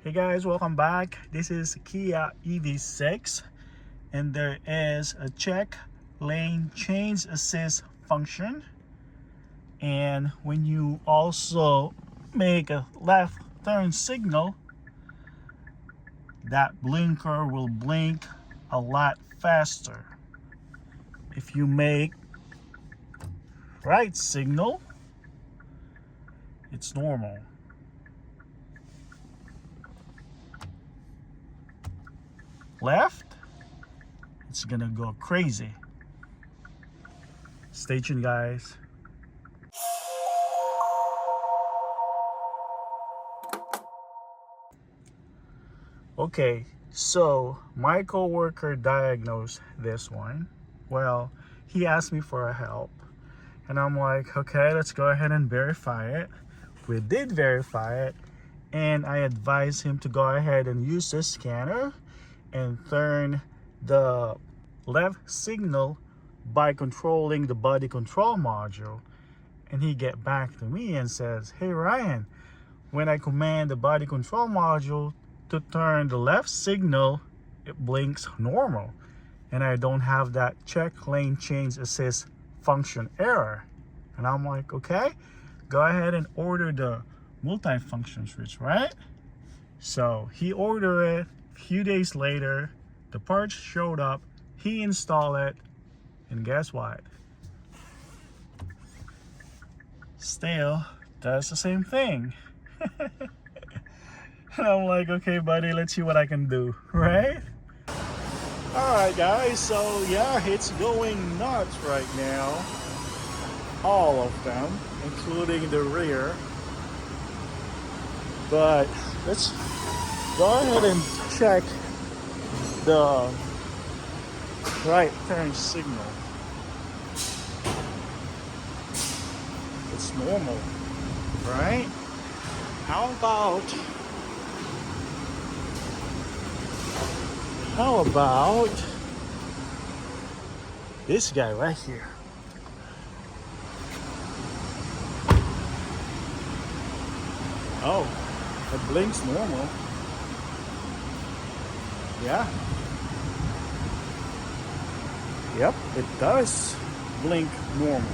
Hey guys, welcome back. This is Kia EV6 and there is a check lane change assist function, and when you also make a left turn signal, that blinker will blink a lot faster. If you make right signal, it's normal. Left, it's gonna go crazy. Stay tuned, guys. Okay, so my coworker diagnosed this one. Well, he asked me for a help, and I'm like, okay, let's go ahead and verify it. We did verify it, and I advised him to go ahead and use this scanner and turn the left signal by controlling the body control module. And he get back to me and says, hey Ryan, when I command the body control module to turn the left signal, it blinks normal and I don't have that check lane change assist function error. And I'm like, okay, go ahead and order the multi-function switch, right? So he ordered it. A few days later, the parts showed up, he installed it, and guess what? Still does the same thing. And I'm like, okay buddy, let's see what I can do, right? Alright guys, so yeah, it's going nuts right now. All of them, including the rear. But let's go ahead and check the right turn signal. It's normal, right? How about this guy right here? Oh, it blinks normal. Yeah. Yep, it does blink normal.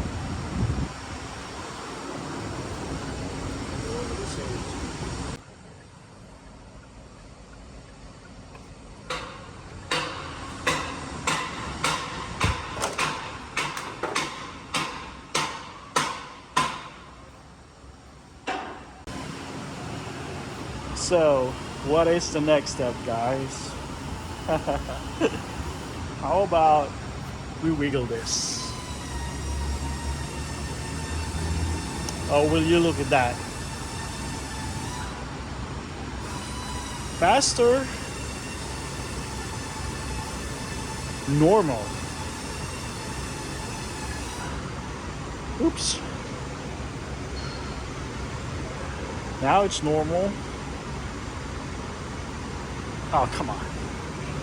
So, what is the next step, guys? How about we wiggle this? Oh, will you look at that? Faster, normal. Oops. Now it's normal. Oh, come on.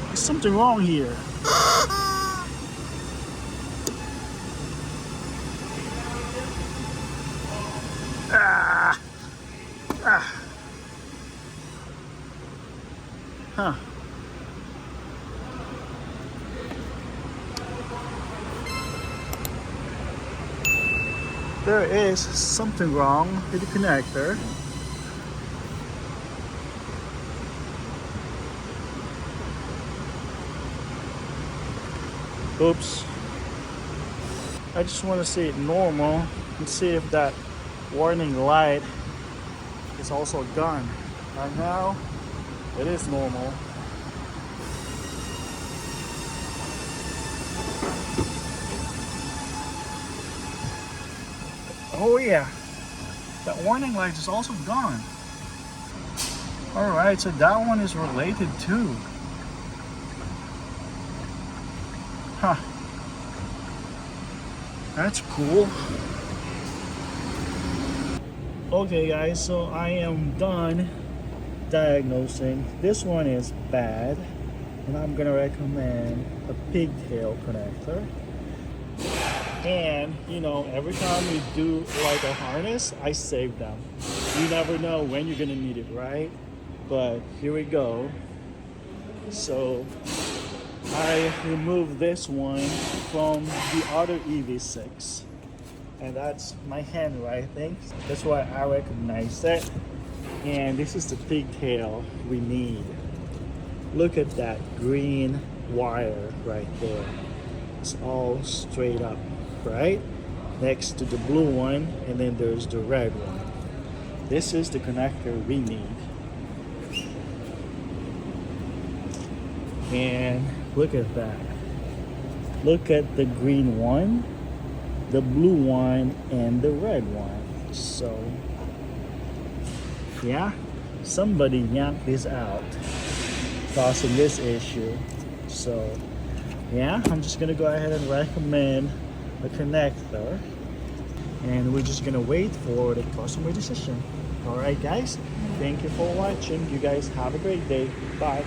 There's something wrong here. Huh. There is something wrong with the connector. Oops. I just want to see it normal and see if that warning light is also gone. Right now, it is normal. Oh yeah, that warning light is also gone. Alright, so that one is related too. Huh. That's cool. Okay guys, so I am done diagnosing. This one is bad, and I'm gonna recommend a pigtail connector. And you know, every time we do like a harness, I save them. You never know when you're gonna need it, right? but here we go. So I removed this one from the other EV6, and that's my handwriting. That's why I recognize it. And this is the pigtail we need. Look at that green wire right there. It's all straight up, right? Next to the blue one, and then there's the red one. This is the connector we need. And look at that. Look at the green one, the blue one, and the red one. So yeah, somebody yanked this out, causing this issue. So yeah, I'm just gonna go ahead and recommend a connector, and we're just gonna wait for the customer decision. All right guys, thank you for watching. You guys have a great day. Bye.